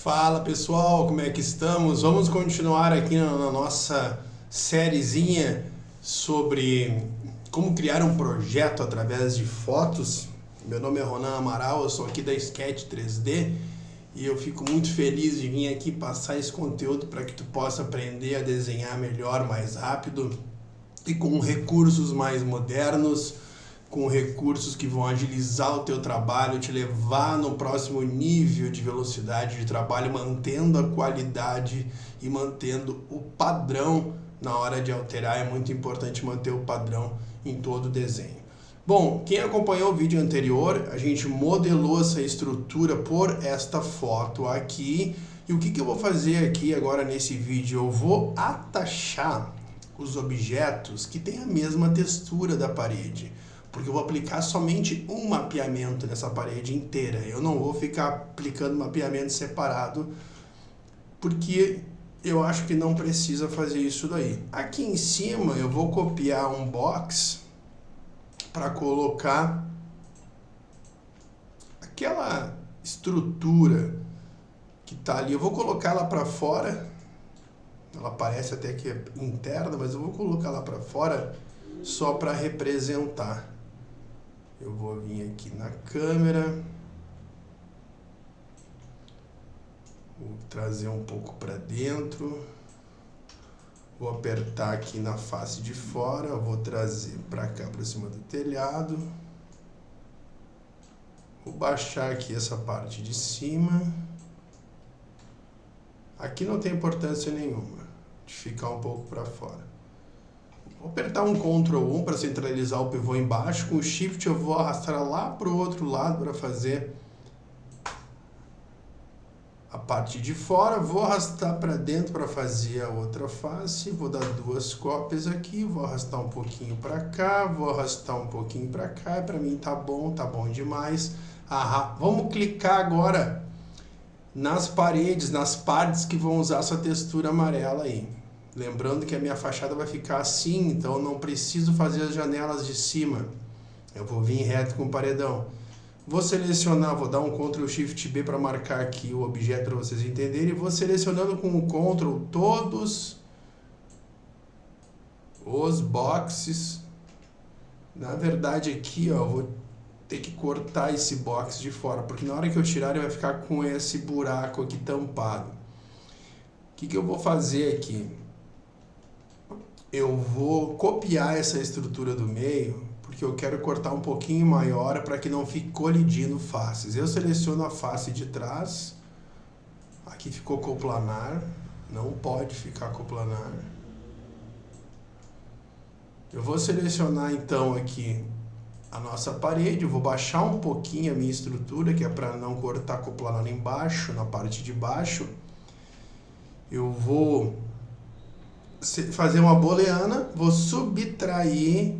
Fala pessoal, como é que estamos? Vamos continuar aqui na nossa sériezinha sobre como criar um projeto através de fotos. Meu nome é Ronan Amaral, eu sou aqui da Sketch 3D e eu fico muito feliz de vir aqui passar esse conteúdo para que tu possa aprender a desenhar melhor, mais rápido e com recursos mais modernos, com recursos que vão agilizar o teu trabalho, te levar no próximo nível de velocidade de trabalho, mantendo a qualidade e mantendo o padrão na hora de alterar. É muito importante manter o padrão em todo o desenho. Bom, quem acompanhou o vídeo anterior, a gente modelou essa estrutura por esta foto aqui. E o que eu vou fazer aqui agora nesse vídeo? Eu vou atachar os objetos que têm a mesma textura da parede, porque eu vou aplicar somente um mapeamento nessa parede inteira. Eu não vou ficar aplicando mapeamento separado, porque eu acho que não precisa fazer isso daí. Aqui em cima eu vou copiar um box para colocar aquela estrutura que está ali. Eu vou colocar ela para fora. Ela parece até que é interna, mas eu vou colocar lá para fora só para representar. Eu vou vir aqui na câmera, vou trazer um pouco para dentro, vou apertar aqui na face de fora, vou trazer para cá, para cima do telhado, vou baixar aqui essa parte de cima. Aqui não tem importância nenhuma de ficar um pouco para fora. Vou apertar um Ctrl 1 para centralizar o pivô embaixo. Com o Shift eu vou arrastar lá para o outro lado para fazer a parte de fora. Vou arrastar para dentro para fazer a outra face. Vou dar duas cópias aqui. Vou arrastar um pouquinho para cá. Vou arrastar um pouquinho para cá. Para mim tá bom demais. Vamos clicar agora nas paredes, nas partes que vão usar essa textura amarela aí. Lembrando que a minha fachada vai ficar assim, então eu não preciso fazer as janelas de cima. Eu vou vir reto com o paredão. Vou selecionar, vou dar um Ctrl Shift B para marcar aqui o objeto para vocês entenderem. Vou selecionando com o Ctrl todos os boxes. Na verdade aqui, ó, eu vou ter que cortar esse box de fora, porque na hora que eu tirar ele vai ficar com esse buraco aqui tampado. O que eu vou fazer aqui? Eu vou copiar essa estrutura do meio, porque eu quero cortar um pouquinho maior para que não fique colidindo faces. Eu seleciono a face de trás, aqui ficou coplanar, não pode ficar coplanar. Eu vou selecionar então aqui a nossa parede, eu vou baixar um pouquinho a minha estrutura, que é para não cortar coplanar embaixo, na parte de baixo. Eu vou fazer uma booleana, vou subtrair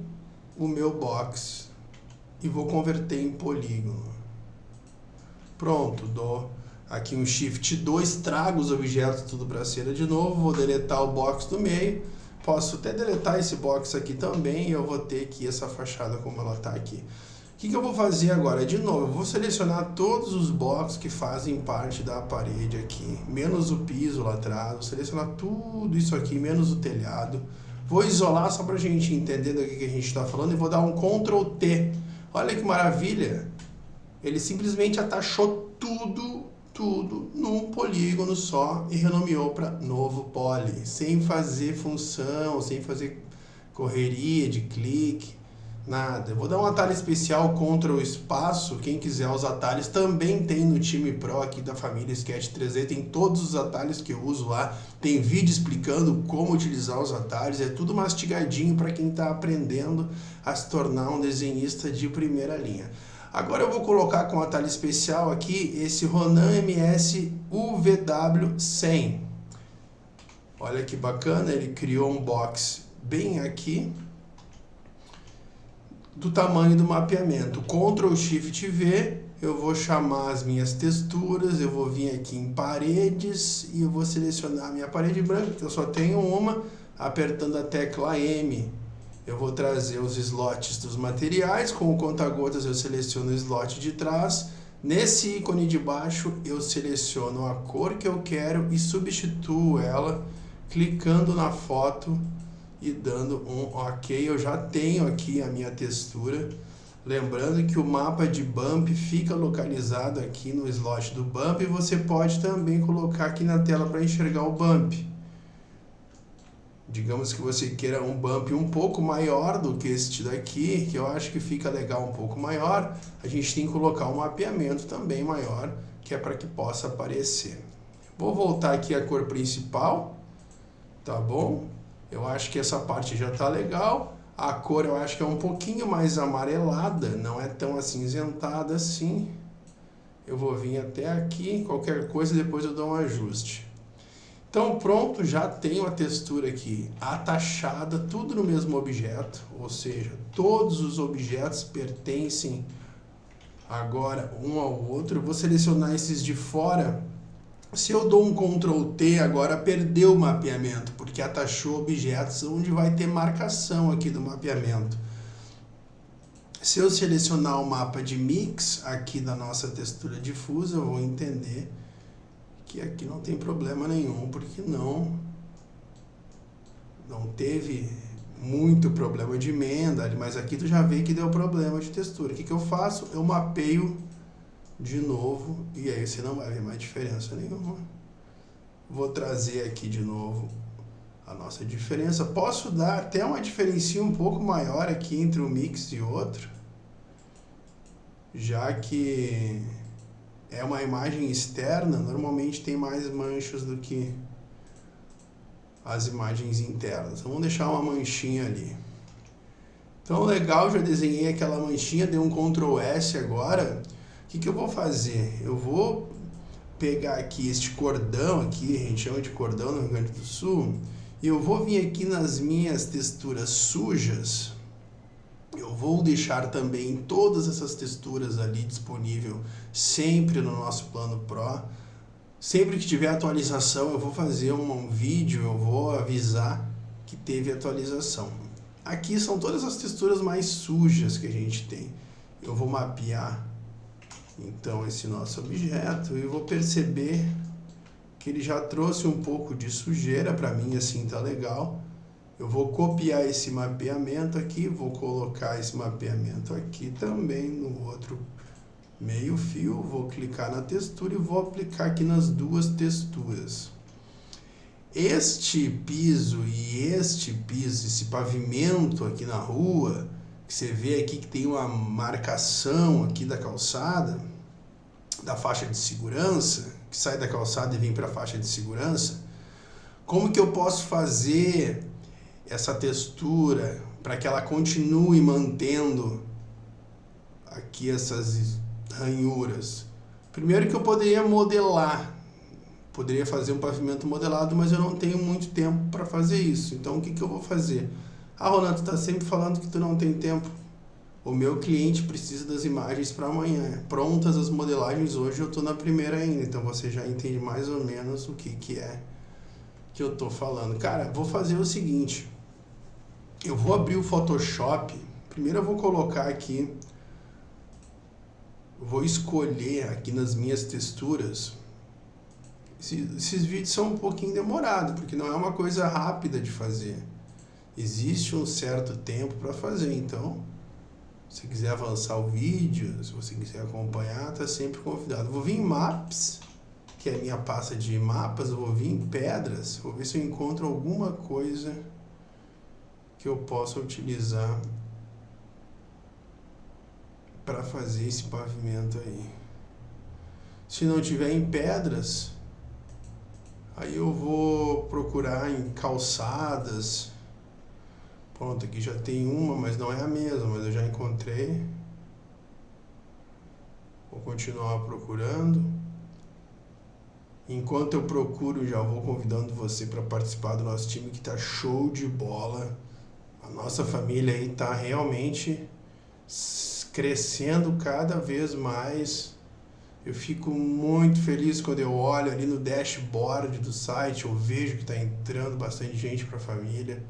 o meu box e vou converter em polígono. Pronto, dou aqui um Shift 2, trago os objetos tudo para a cena de novo, vou deletar o box do meio, posso até deletar esse box aqui também e eu vou ter aqui essa fachada como ela está aqui. O que eu vou fazer agora? De novo, eu vou selecionar todos os boxes que fazem parte da parede aqui, menos o piso lá atrás, vou selecionar tudo isso aqui, menos o telhado. Vou isolar só para a gente entender do que a gente está falando e vou dar um Ctrl T. Olha que maravilha! Ele simplesmente atachou tudo num polígono só e renomeou para novo poly, sem fazer função, sem fazer correria de clique. Nada. Eu vou dar um atalho especial, Ctrl espaço. Quem quiser os atalhos também tem no time Pro aqui da família Sketch 3D. Tem todos os atalhos que eu uso lá. Tem vídeo explicando como utilizar os atalhos. É tudo mastigadinho para quem está aprendendo a se tornar um desenhista de primeira linha. Agora eu vou colocar com atalho especial aqui esse Ronan MS UVW100. Olha que bacana, ele criou um box bem aqui, do tamanho do mapeamento. Ctrl Shift V, eu vou chamar as minhas texturas, eu vou vir aqui em paredes e eu vou selecionar a minha parede branca, que eu só tenho uma, apertando a tecla M. Eu vou trazer os slots dos materiais, com o conta-gotas eu seleciono o slot de trás, Nesse ícone de baixo, eu seleciono a cor que eu quero e substituo ela clicando na foto e dando um OK. Eu já tenho aqui a minha textura. Lembrando que o mapa de bump fica localizado aqui no slot do bump e você pode também colocar aqui na tela para enxergar o bump. Digamos que você queira um bump um pouco maior do que este daqui, que eu acho que fica legal um pouco maior, a gente tem que colocar um mapeamento também maior, que é para que possa aparecer. Vou voltar aqui à cor principal, tá bom? Eu acho que essa parte já tá legal. A cor eu acho que é um pouquinho mais amarelada, não é tão acinzentada assim. Eu vou vir até aqui, qualquer coisa depois eu dou um ajuste. Então pronto, já tenho a textura aqui atachada, tudo no mesmo objeto, ou seja, todos os objetos pertencem agora um ao outro. Eu vou selecionar esses de fora. Se eu dou um Ctrl T, agora perdeu o mapeamento, porque atachou objetos onde vai ter marcação aqui do mapeamento. Se eu selecionar o mapa de mix aqui da nossa textura difusa, eu vou entender que aqui não tem problema nenhum, porque não teve muito problema de emenda, mas aqui tu já vê que deu problema de textura. O que eu faço? Eu mapeio de novo e aí você não vai ver mais diferença nenhuma. Vou trazer aqui de novo a nossa diferença. Posso dar até uma diferença um pouco maior aqui entre um mix e outro, já que é uma imagem externa, normalmente tem mais manchas do que as imagens internas. Então, vamos deixar uma manchinha ali. Então, legal, já desenhei aquela manchinha, dei um Ctrl S agora. O que eu vou fazer? Eu vou pegar aqui este cordão, aqui a gente chama de cordão no Rio Grande do Sul, e eu vou vir aqui nas minhas texturas sujas. Eu vou deixar também todas essas texturas ali disponível sempre no nosso plano Pro. Sempre que tiver atualização, eu vou fazer um vídeo, eu vou avisar que teve atualização. Aqui são todas as texturas mais sujas que a gente tem. Eu vou mapear então esse nosso objeto e vou perceber que ele já trouxe um pouco de sujeira. Para mim assim tá legal. Eu vou copiar esse mapeamento aqui, vou colocar esse mapeamento aqui também no outro meio fio, vou clicar na textura e vou aplicar aqui nas duas texturas. Este piso e este piso, esse pavimento aqui na rua, que você vê aqui que tem uma marcação aqui da calçada, da faixa de segurança, que sai da calçada e vem para a faixa de segurança, como que eu posso fazer essa textura para que ela continue mantendo aqui essas ranhuras? Primeiro que eu poderia modelar, poderia fazer um pavimento modelado, mas eu não tenho muito tempo para fazer isso. Então o que eu vou fazer? Ah, Ronaldo, tu está sempre falando que tu não tem tempo. O meu cliente precisa das imagens para amanhã. Prontas as modelagens hoje, eu estou na primeira ainda, então você já entende mais ou menos o que é que eu estou falando. Cara, vou fazer o seguinte. Eu vou abrir o Photoshop. Primeiro eu vou colocar aqui, vou escolher aqui nas minhas texturas. Esses vídeos são um pouquinho demorados, porque não é uma coisa rápida de fazer. Existe um certo tempo para fazer, então, se quiser avançar o vídeo, se você quiser acompanhar, está sempre convidado. Vou vir em Maps, que é a minha pasta de mapas, eu vou vir em Pedras, vou ver se eu encontro alguma coisa que eu possa utilizar para fazer esse pavimento aí. Se não tiver em Pedras, aí eu vou procurar em calçadas. Pronto, aqui já tem uma, mas não é a mesma, mas eu já encontrei. Vou continuar procurando. Enquanto eu procuro, já vou convidando você para participar do nosso time, que tá show de bola. A nossa família aí tá realmente crescendo cada vez mais. Eu fico muito feliz quando eu olho ali no dashboard do site, eu vejo que está entrando bastante gente para a família.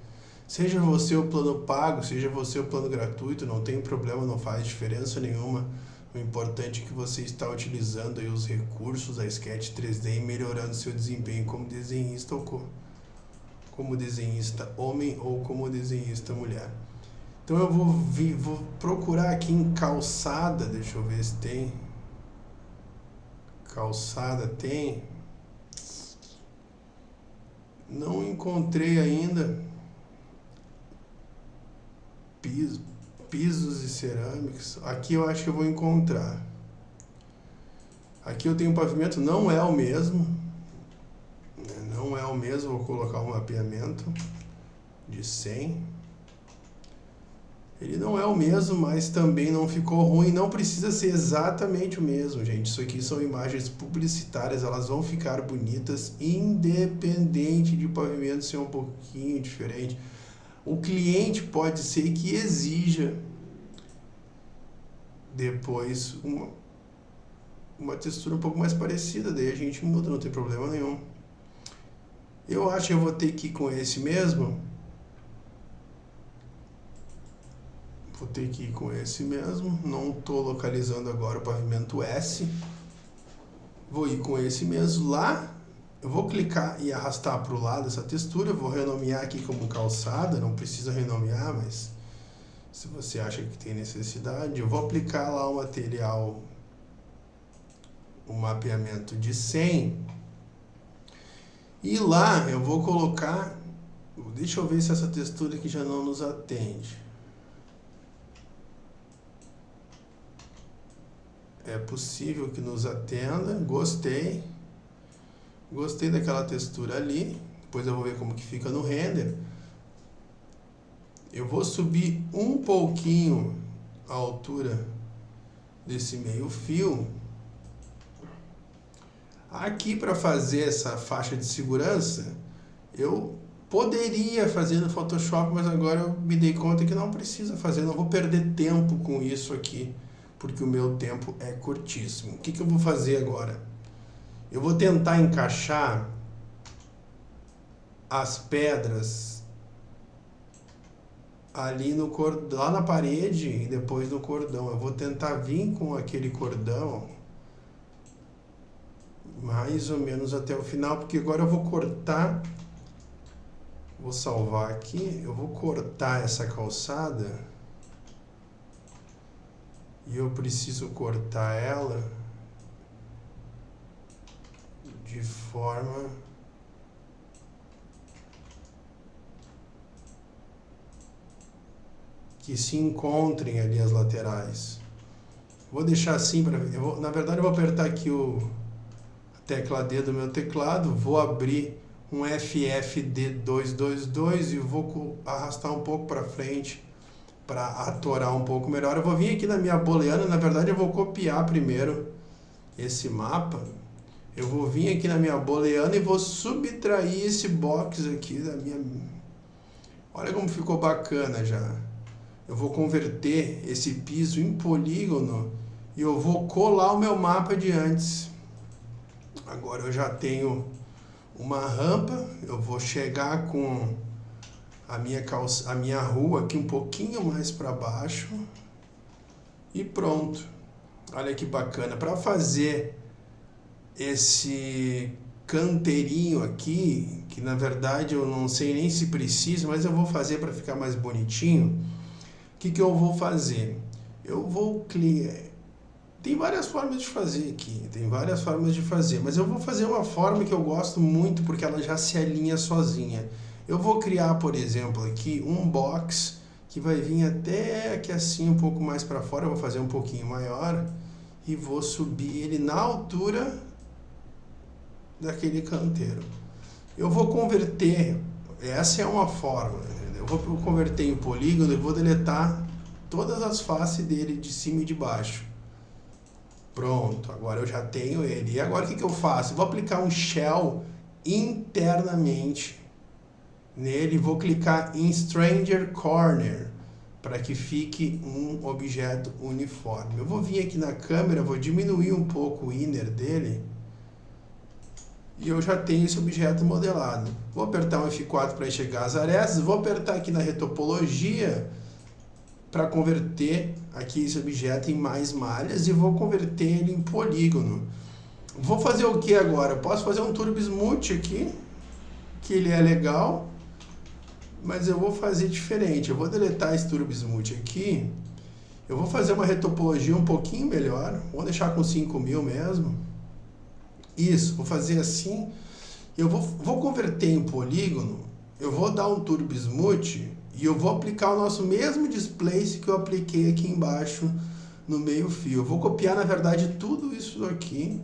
Seja você o plano pago, seja você o plano gratuito, não tem problema, não faz diferença nenhuma. O importante é que você está utilizando aí os recursos da Sketch 3D e melhorando seu desempenho como desenhista ou como desenhista homem ou como desenhista mulher. Então eu vou procurar aqui em calçada, deixa eu ver se tem. Calçada tem. Não encontrei ainda. Pisos e cerâmicas. Aqui eu acho que eu vou encontrar. Aqui eu tenho um pavimento, não é o mesmo. Não é o mesmo, vou colocar um mapeamento de 100. Ele não é o mesmo, mas também não ficou ruim. Não precisa ser exatamente o mesmo, gente. Isso aqui são imagens publicitárias, elas vão ficar bonitas, independente de o pavimento ser um pouquinho diferente. O cliente pode ser que exija depois uma textura um pouco mais parecida, daí a gente muda, não tem problema nenhum. Eu acho que eu vou ter que ir com esse mesmo. Vou ter que ir com esse mesmo. Não estou localizando agora o pavimento S. Vou ir com esse mesmo lá. Eu vou clicar e arrastar para o lado essa textura. Eu vou renomear aqui como calçada. Não precisa renomear, mas se você acha que tem necessidade. Eu vou aplicar lá o material, o mapeamento de 100. E lá eu vou colocar... Deixa eu ver se essa textura aqui já não nos atende. É possível que nos atenda. Gostei. Gostei daquela textura ali. Depois eu vou ver como que fica no render. Eu vou subir um pouquinho a altura desse meio fio. Aqui para fazer essa faixa de segurança, eu poderia fazer no Photoshop, mas agora eu me dei conta que não precisa fazer. Não vou perder tempo com isso aqui, porque o meu tempo é curtíssimo. O que eu vou fazer agora? Eu vou tentar encaixar as pedras ali no cordão, lá na parede e depois no cordão. Eu vou tentar vir com aquele cordão mais ou menos até o final, porque agora eu vou cortar, vou salvar aqui, eu vou cortar essa calçada e eu preciso cortar ela de forma que se encontrem ali as laterais. Vou deixar assim para, na verdade eu vou apertar aqui a tecla D do meu teclado, vou abrir um FFD222 e vou arrastar um pouco para frente para atorar um pouco melhor. Eu vou vir aqui na minha booleana, na verdade eu vou copiar primeiro esse mapa. Eu vou vir aqui na minha booleana e vou subtrair esse box aqui da minha... Olha como ficou bacana já. Eu vou converter esse piso em polígono e eu vou colar o meu mapa de antes. Agora eu já tenho uma rampa, eu vou chegar com a minha rua aqui um pouquinho mais para baixo e pronto. Olha que bacana. Para fazer esse canteirinho aqui, que na verdade eu não sei nem se precisa, mas eu vou fazer para ficar mais bonitinho. O que eu vou fazer? Eu vou tem várias formas de fazer aqui, mas eu vou fazer uma forma que eu gosto muito porque ela já se alinha sozinha. Eu vou criar, por exemplo, aqui um box que vai vir até aqui assim um pouco mais para fora, eu vou fazer um pouquinho maior e vou subir ele na altura daquele canteiro. Eu vou converter, essa é uma forma, entendeu? Eu vou converter em polígono e vou deletar todas as faces dele de cima e de baixo. Pronto, agora eu já tenho ele. E agora o que eu faço? Eu vou aplicar um shell internamente nele, vou clicar em Stranger Corner para que fique um objeto uniforme. Eu vou vir aqui na câmera, vou diminuir um pouco o inner dele e eu já tenho esse objeto modelado. Vou apertar um F4 para enxergar as arestas, vou apertar aqui na retopologia para converter aqui esse objeto em mais malhas e vou converter ele em polígono. Vou fazer o que agora? Eu posso fazer um Turbo Smooth aqui, que ele é legal, mas eu vou fazer diferente. Eu vou deletar esse Turbo Smooth aqui, eu vou fazer uma retopologia um pouquinho melhor, vou deixar com 5000 mesmo. Isso, vou fazer assim, eu vou converter em polígono, eu vou dar um Turbo Smooth e eu vou aplicar o nosso mesmo displace que eu apliquei aqui embaixo no meio fio. Eu vou copiar, na verdade, tudo isso aqui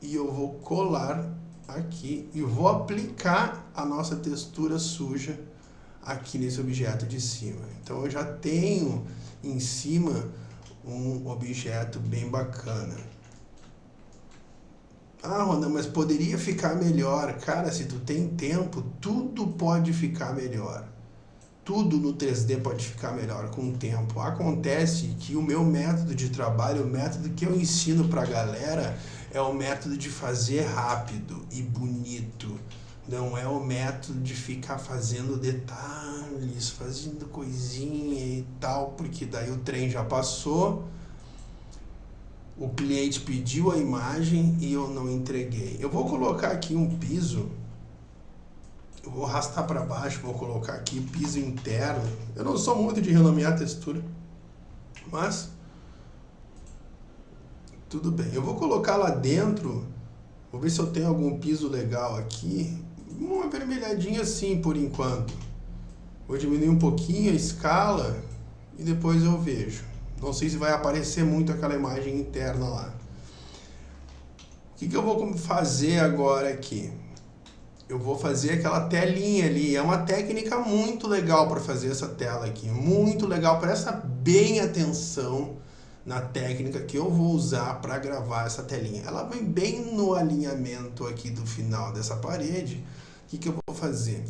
e eu vou colar aqui e vou aplicar a nossa textura suja aqui nesse objeto de cima. Então eu já tenho em cima um objeto bem bacana. Ah, Ronan, mas poderia ficar melhor. Cara, se tu tem tempo, tudo pode ficar melhor. Tudo no 3D pode ficar melhor com o tempo. Acontece que o meu método de trabalho, o método que eu ensino pra galera, é o método de fazer rápido e bonito. Não é o método de ficar fazendo detalhes, fazendo coisinha e tal, porque daí o trem já passou, o cliente pediu a imagem e eu não entreguei. Eu vou colocar aqui um piso, eu vou arrastar para baixo, vou colocar aqui piso interno. Eu não sou muito de renomear a textura, mas tudo bem. Eu vou colocar lá dentro, vou ver se eu tenho algum piso legal aqui. Uma avermelhadinha assim por enquanto. Vou diminuir um pouquinho a escala e depois eu vejo. Não sei se vai aparecer muito aquela imagem interna lá. O que eu vou fazer agora aqui? Eu vou fazer aquela telinha ali. É uma técnica muito legal para fazer essa tela aqui. Muito legal. Presta bem atenção na técnica que eu vou usar para gravar essa telinha. Ela vem bem no alinhamento aqui do final dessa parede. O que eu vou fazer?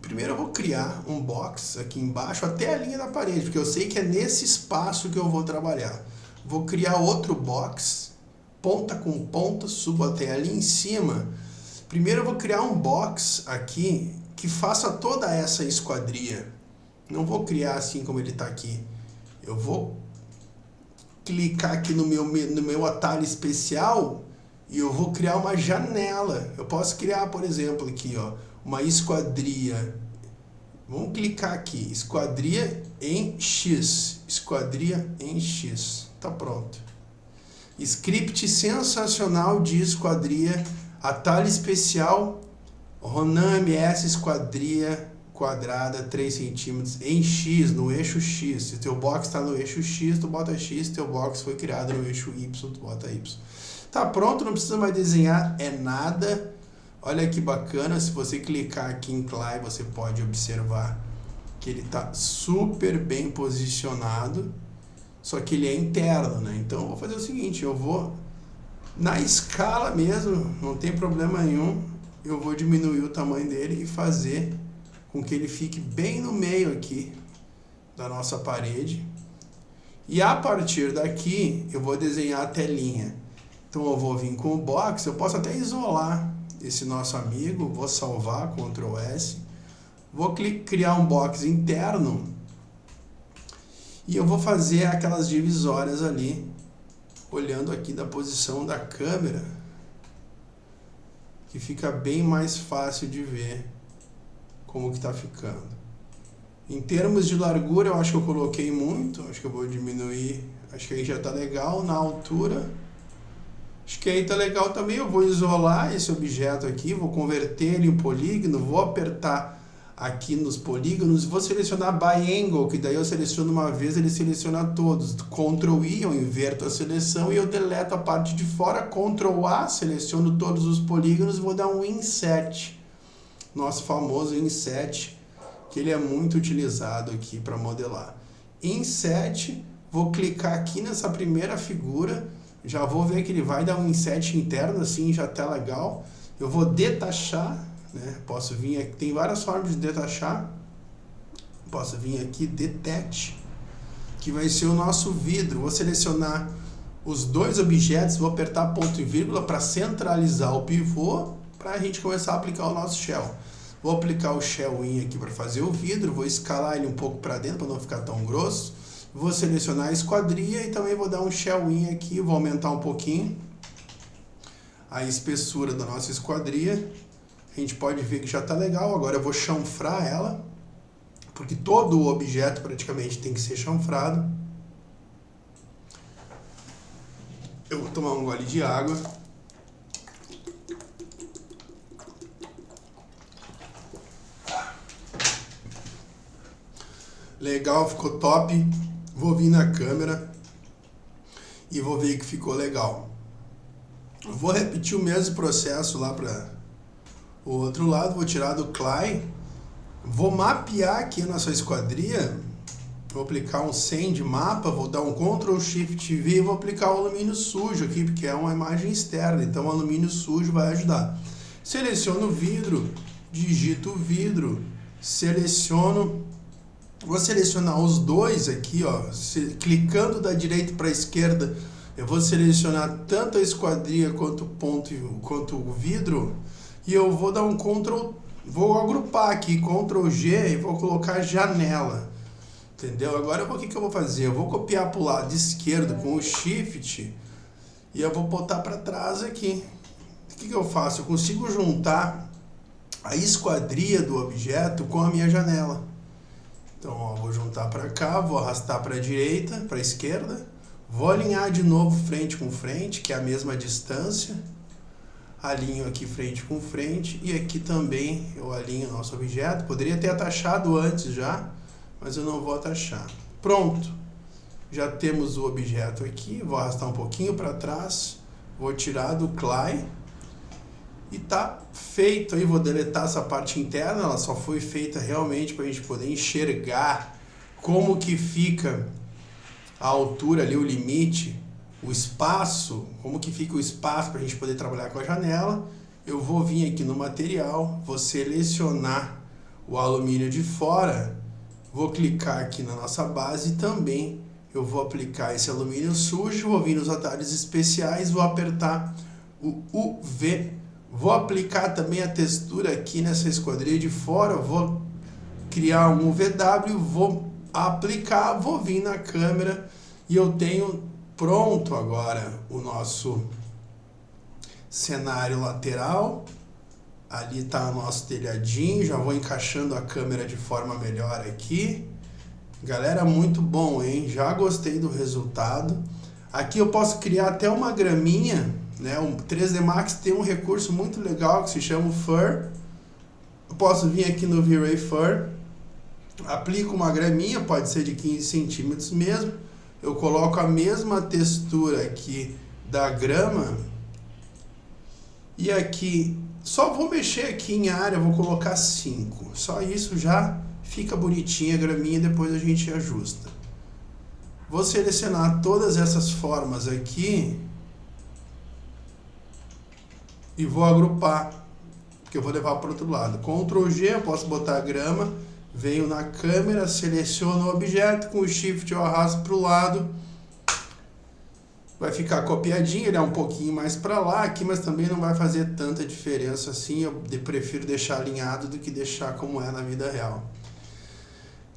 Primeiro eu vou criar um box aqui embaixo até a linha da parede, porque eu sei que é nesse espaço que eu vou trabalhar. Vou criar outro box, ponta com ponta, subo até ali em cima. Primeiro eu vou criar um box aqui que faça toda essa esquadria. Não vou criar assim como ele está aqui. Eu vou clicar aqui no meu atalho especial e eu vou criar uma janela. Eu posso criar, por exemplo, aqui, ó, uma esquadria. Vamos clicar aqui, esquadria em X. Esquadria em X. Tá pronto. Script sensacional de esquadria. Atalho especial. Ronan MS esquadria quadrada 3 centímetros em X, no eixo X. Se teu box está no eixo X, tu bota X. Se teu box foi criado no eixo Y, tu bota Y. Tá pronto, não precisa mais desenhar nada. Olha que bacana, se você clicar aqui em Clay, você pode observar que ele está super bem posicionado, só que ele é interno, né? Então eu vou fazer o seguinte, eu vou, na escala mesmo, não tem problema nenhum, eu vou diminuir o tamanho dele e fazer com que ele fique bem no meio aqui da nossa parede. E a partir daqui, eu vou desenhar a telinha. Então eu vou vir com o box, eu posso até isolar esse nosso amigo, vou salvar, Ctrl S, vou criar um box interno e eu vou fazer aquelas divisórias ali, olhando aqui da posição da câmera, que fica bem mais fácil de ver como que está ficando. Em termos de largura, eu acho que eu coloquei muito, acho que eu vou diminuir, acho que aí já está legal. Na altura, acho que aí tá legal também. Eu vou isolar esse objeto aqui, vou converter ele em polígono, vou apertar aqui nos polígonos, vou selecionar by angle, que daí eu seleciono uma vez, ele seleciona todos. Ctrl I, eu inverto a seleção e eu deleto a parte de fora. Ctrl A, seleciono todos os polígonos e vou dar um inset. Nosso famoso inset, que ele é muito utilizado aqui para modelar. Inset, vou clicar aqui nessa primeira figura, já vou ver que ele vai dar um inset interno, assim já tá legal. Eu vou detachar, né? Posso vir aqui, tem várias formas de detachar. Posso vir aqui, detach, que vai ser o nosso vidro. Vou selecionar os dois objetos, vou apertar ponto e vírgula para centralizar o pivô, para a gente começar a aplicar o nosso shell. Vou aplicar o Shell In aqui para fazer o vidro, vou escalar ele um pouco para dentro para não ficar tão grosso. Vou selecionar a esquadria e também vou dar um Shell In aqui, vou aumentar um pouquinho a espessura da nossa esquadria. A gente pode ver que já está legal. Agora eu vou chanfrar ela, porque todo o objeto praticamente tem que ser chanfrado. Eu vou tomar um gole de água. Legal, ficou top. Vou vir na câmera e vou ver que ficou legal. Vou repetir o mesmo processo lá para o outro lado. Vou tirar do Clay. Vou mapear aqui a nossa esquadria. Vou aplicar um 100 de mapa. Vou dar um Ctrl Shift V e vou aplicar o alumínio sujo aqui, porque é uma imagem externa. Então o alumínio sujo vai ajudar. Seleciono o vidro. Digito o vidro. Seleciono. Vou selecionar os dois aqui, ó, clicando da direita para a esquerda, eu vou selecionar tanto a esquadria quanto o ponto quanto o vidro, e eu vou dar um Ctrl, vou agrupar aqui, Ctrl G, e vou colocar janela, entendeu? Agora o que eu vou fazer? Eu vou copiar para o lado esquerdo com o Shift, e eu vou botar para trás aqui. O que eu faço? Eu consigo juntar a esquadria do objeto com a minha janela. Então, ó, vou juntar para cá, vou arrastar para a direita, para a esquerda, vou alinhar de novo frente com frente, que é a mesma distância, alinho aqui frente com frente, e aqui também eu alinho o nosso objeto. Poderia ter atachado antes já, mas eu não vou atachar. Pronto, já temos o objeto aqui, vou arrastar um pouquinho para trás, vou tirar do Clay, e tá feito aí. Vou deletar essa parte interna, ela só foi feita realmente para a gente poder enxergar como que fica a altura ali, o limite, o espaço, como que fica o espaço para a gente poder trabalhar com a janela. Eu vou vir aqui no material, vou selecionar o alumínio de fora, vou clicar aqui na nossa base e também eu vou aplicar esse alumínio sujo, vou vir nos atalhos especiais, vou apertar o UV. Vou aplicar também a textura aqui nessa esquadria de fora, vou criar um VW, vou aplicar, vou vir na câmera e eu tenho pronto agora o nosso cenário lateral. Ali está o nosso telhadinho, já vou encaixando a câmera de forma melhor aqui. Galera, muito bom, hein? Já gostei do resultado. Aqui eu posso criar até uma graminha, né? O 3D Max tem um recurso muito legal que se chama Fur. Eu posso vir aqui no V-Ray Fur, aplico uma graminha, pode ser de 15 centímetros mesmo. Eu coloco a mesma textura aqui da grama e aqui só vou mexer aqui em área, vou colocar 5. Só isso já fica bonitinha a graminha, depois a gente ajusta. Vou selecionar todas essas formas aqui e vou agrupar, porque eu vou levar para o outro lado. Ctrl G, eu posso botar a grama, venho na câmera, seleciono o objeto, com o Shift eu arrasto para o lado, vai ficar copiadinho, ele é um pouquinho mais para lá aqui, mas também não vai fazer tanta diferença assim. Eu prefiro deixar alinhado do que deixar como é na vida real.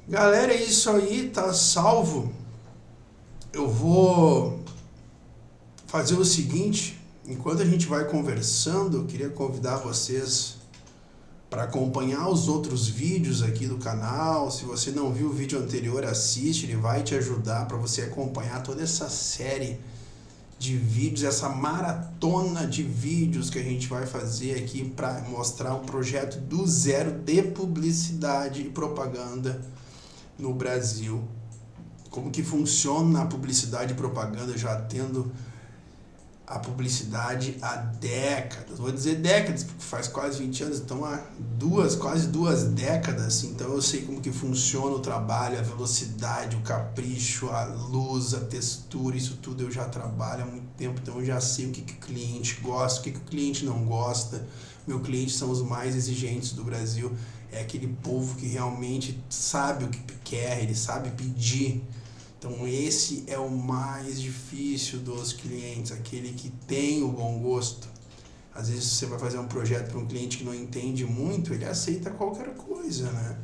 Galera, é isso aí, tá salvo. Eu vou fazer o seguinte. Enquanto a gente vai conversando, eu queria convidar vocês para acompanhar os outros vídeos aqui do canal. Se você não viu o vídeo anterior, assiste, ele vai te ajudar para você acompanhar toda essa série de vídeos, essa maratona de vídeos que a gente vai fazer aqui para mostrar um projeto do zero de publicidade e propaganda no Brasil. Como que funciona a publicidade e propaganda, já tendo a publicidade há décadas, vou dizer décadas, porque faz quase 20 anos, então há quase duas décadas, então eu sei como que funciona o trabalho, a velocidade, o capricho, a luz, a textura, isso tudo eu já trabalho há muito tempo, então eu já sei o que o cliente gosta, o que o cliente não gosta. Meu cliente são os mais exigentes do Brasil, é aquele povo que realmente sabe o que quer, ele sabe pedir. Então esse é o mais difícil dos clientes, aquele que tem o bom gosto. Às vezes você vai fazer um projeto para um cliente que não entende muito, ele aceita qualquer coisa, né?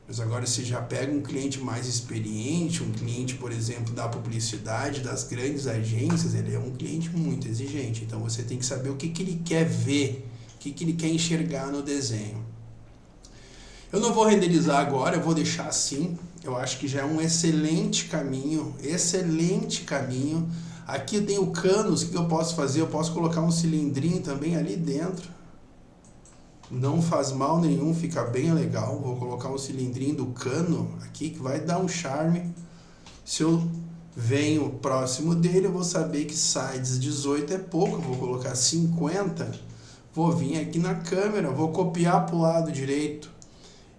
Mas agora você já pega um cliente mais experiente, um cliente, por exemplo, da publicidade, das grandes agências, ele é um cliente muito exigente. Então você tem que saber o que ele quer ver, o que ele quer enxergar no desenho. Eu não vou renderizar agora, eu vou deixar assim. Eu acho que já é um excelente caminho, excelente caminho. Aqui eu tenho canos, o que eu posso fazer? Eu posso colocar um cilindrinho também ali dentro. Não faz mal nenhum, fica bem legal. Vou colocar um cilindrinho do cano aqui que vai dar um charme. Se eu venho próximo dele, eu vou saber que sides 18 é pouco. Vou colocar 50. Vou vir aqui na câmera, vou copiar para o lado direito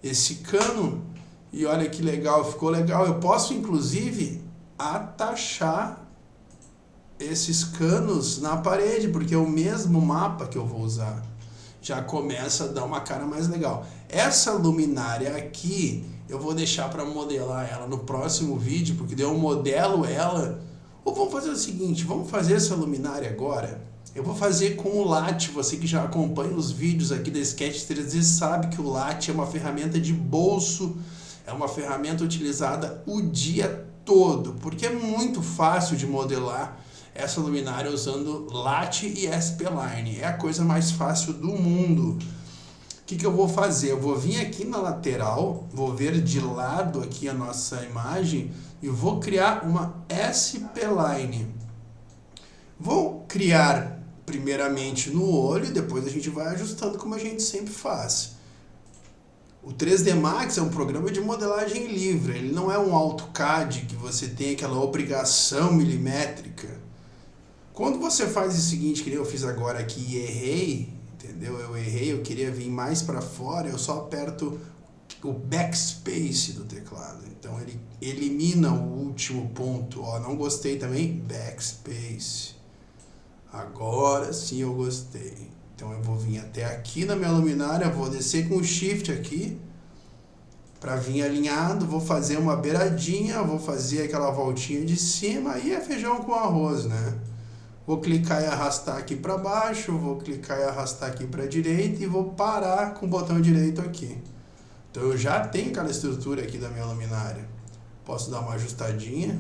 esse cano. E olha que legal, ficou legal. Eu posso inclusive atachar esses canos na parede, porque é o mesmo mapa que eu vou usar. Já começa a dar uma cara mais legal. Essa luminária aqui, eu vou deixar para modelar ela no próximo vídeo, porque daí eu modelo ela. Ou vamos fazer o seguinte, vamos fazer essa luminária agora. Eu vou fazer com o LaTe. Você que já acompanha os vídeos aqui da Sketch 3D sabe que o LaTe é uma ferramenta de bolso, é uma ferramenta utilizada o dia todo, porque é muito fácil de modelar essa luminária usando LaTe e SP-Line. É a coisa mais fácil do mundo. O que eu vou fazer? Eu vou vir aqui na lateral, vou ver de lado aqui a nossa imagem e vou criar uma SP-Line. Vou criar primeiramente no olho, depois a gente vai ajustando como a gente sempre faz. O 3D Max é um programa de modelagem livre, ele não é um AutoCAD que você tem aquela obrigação milimétrica. Quando você faz o seguinte, que eu fiz agora aqui e errei, entendeu? Eu errei, eu queria vir mais para fora, eu só aperto o backspace do teclado. Então ele elimina o último ponto. Ó, não gostei também, backspace. Agora sim eu gostei. Então eu vou vir até aqui na minha luminária, vou descer com o Shift aqui, para vir alinhado, vou fazer uma beiradinha, vou fazer aquela voltinha de cima, aí é feijão com arroz, né? Vou clicar e arrastar aqui para baixo, vou clicar e arrastar aqui para a direita e vou parar com o botão direito aqui. Então eu já tenho aquela estrutura aqui da minha luminária. Posso dar uma ajustadinha.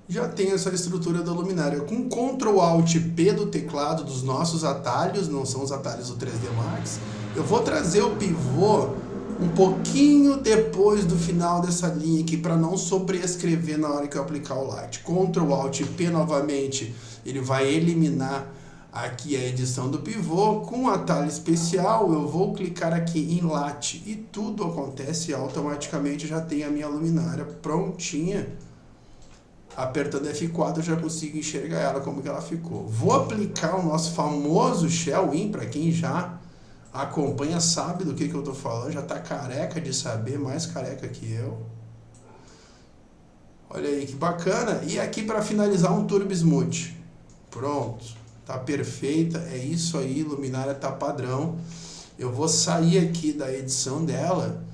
Já tenho essa estrutura da luminária. Com Ctrl Alt P do teclado dos nossos atalhos, não são os atalhos do 3D Max, eu vou trazer o pivô um pouquinho depois do final dessa linha aqui, para não sobrescrever na hora que eu aplicar o LaTe. Ctrl Alt P novamente, ele vai eliminar aqui a edição do pivô. Com um atalho especial, eu vou clicar aqui em LaTe e tudo acontece automaticamente. Já tem a minha luminária prontinha. Apertando F4 eu já consigo enxergar ela como que ela ficou. Vou aplicar o nosso famoso Shell In, para quem já acompanha, sabe do que eu estou falando, já está careca de saber, mais careca que eu. Olha aí que bacana. E aqui para finalizar um Turbo Smooth. Pronto, tá perfeita, é isso aí, luminária tá padrão. Eu vou sair aqui da edição dela,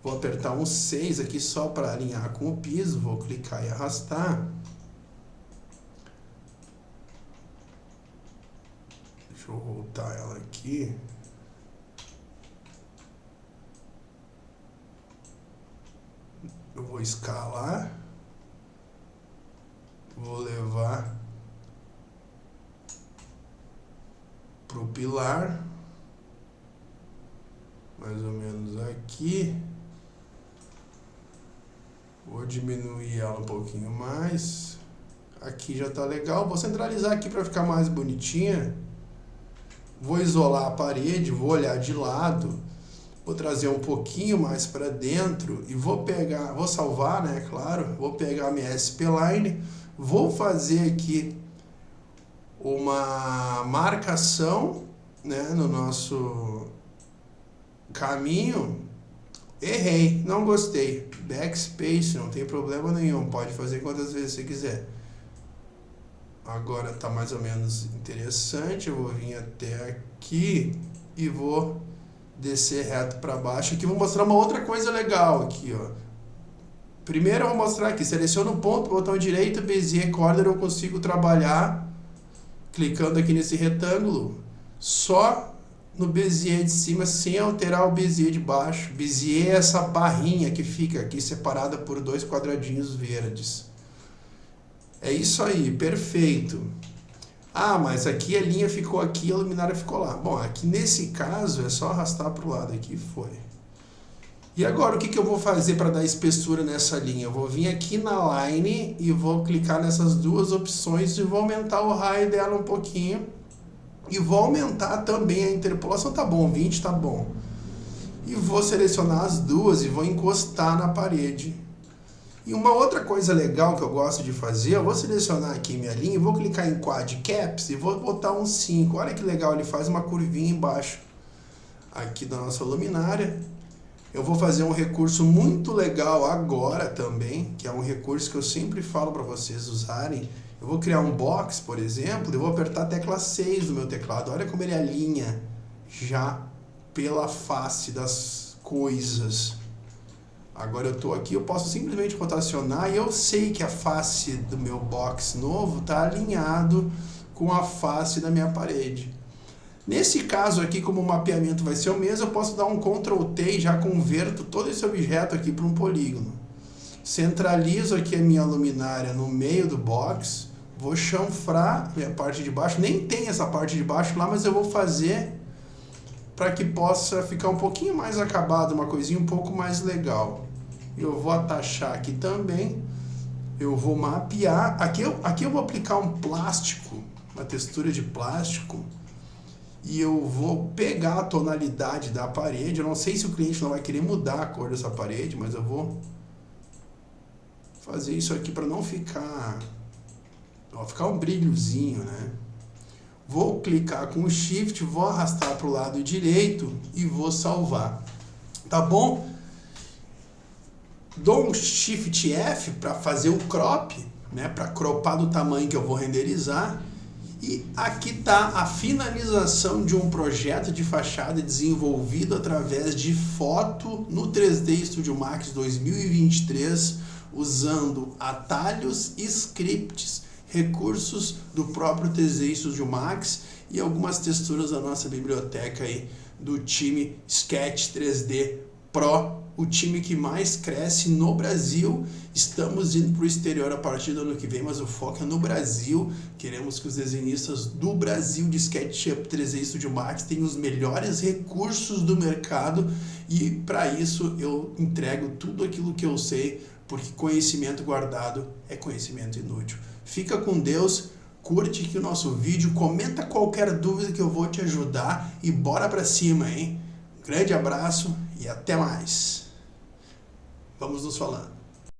vou apertar um 6 aqui só para alinhar com o piso, vou clicar e arrastar. Deixa eu voltar ela aqui. Eu vou escalar, vou levar pro pilar, mais ou menos aqui. Vou diminuir ela um pouquinho mais. Aqui já tá legal. Vou centralizar aqui para ficar mais bonitinha. Vou isolar a parede, vou olhar de lado. Vou trazer um pouquinho mais para dentro e vou pegar, vou salvar, né, claro. Vou pegar a minha SP-Line, vou fazer aqui uma marcação, né, no nosso caminho. Errei, não gostei. Backspace, não tem problema nenhum, pode fazer quantas vezes você quiser. Agora tá mais ou menos interessante, eu vou vir até aqui e vou descer reto para baixo. Aqui vou mostrar uma outra coisa legal aqui, ó. Primeiro eu vou mostrar aqui, seleciono o ponto, botão direito, Bezier Corner, eu consigo trabalhar clicando aqui nesse retângulo, só no Bezier de cima, sem alterar o Bezier de baixo. Bezier é essa barrinha que fica aqui separada por 2 quadradinhos verdes. É isso aí, perfeito. Ah, mas aqui a linha ficou aqui, a luminária ficou lá. Bom, aqui nesse caso é só arrastar para o lado aqui, foi. E agora o que eu vou fazer para dar espessura nessa linha? Eu vou vir aqui na line e vou clicar nessas duas opções e vou aumentar o raio dela um pouquinho. E vou aumentar também a interpolação, tá bom, 20 tá bom. E vou selecionar as duas e vou encostar na parede. E uma outra coisa legal que eu gosto de fazer, eu vou selecionar aqui minha linha e vou clicar em Quad Caps e vou botar um 5. Olha que legal, ele faz uma curvinha embaixo aqui da nossa luminária. Eu vou fazer um recurso muito legal agora também, que é um recurso que eu sempre falo para vocês usarem. Eu vou criar um box, por exemplo, e vou apertar a tecla 6 do meu teclado. Olha como ele alinha já pela face das coisas. Agora eu estou aqui, eu posso simplesmente rotacionar e eu sei que a face do meu box novo está alinhado com a face da minha parede. Nesse caso aqui, como o mapeamento vai ser o mesmo, eu posso dar um Ctrl T e já converto todo esse objeto aqui para um polígono. Centralizo aqui a minha luminária no meio do box, vou chanfrar a minha parte de baixo, nem tem essa parte de baixo lá, mas eu vou fazer para que possa ficar um pouquinho mais acabado, uma coisinha um pouco mais legal. Eu vou atachar aqui também, eu vou mapear, aqui eu vou aplicar um plástico, uma textura de plástico, e eu vou pegar a tonalidade da parede. Eu não sei se o cliente não vai querer mudar a cor dessa parede, mas eu vou fazer isso aqui para não ficar... Vai ficar um brilhozinho, né? Vou clicar com o Shift, vou arrastar para o lado direito e vou salvar. Tá bom? Dou um Shift F para fazer o crop, né? Para cropar do tamanho que eu vou renderizar. E aqui está a finalização de um projeto de fachada desenvolvido através de foto no 3D Studio Max 2023, usando atalhos, scripts, recursos do próprio 3D Studio Max e algumas texturas da nossa biblioteca aí do time Sketch 3D Pro, o time que mais cresce no Brasil. Estamos indo para o exterior a partir do ano que vem, mas o foco é no Brasil. Queremos que os desenhistas do Brasil de SketchUp 3D Studio Max tenham os melhores recursos do mercado, e para isso eu entrego tudo aquilo que eu sei, porque conhecimento guardado é conhecimento inútil. Fica com Deus, curte aqui o nosso vídeo, comenta qualquer dúvida que eu vou te ajudar e bora para cima, hein? Grande abraço e até mais. Vamos nos falando.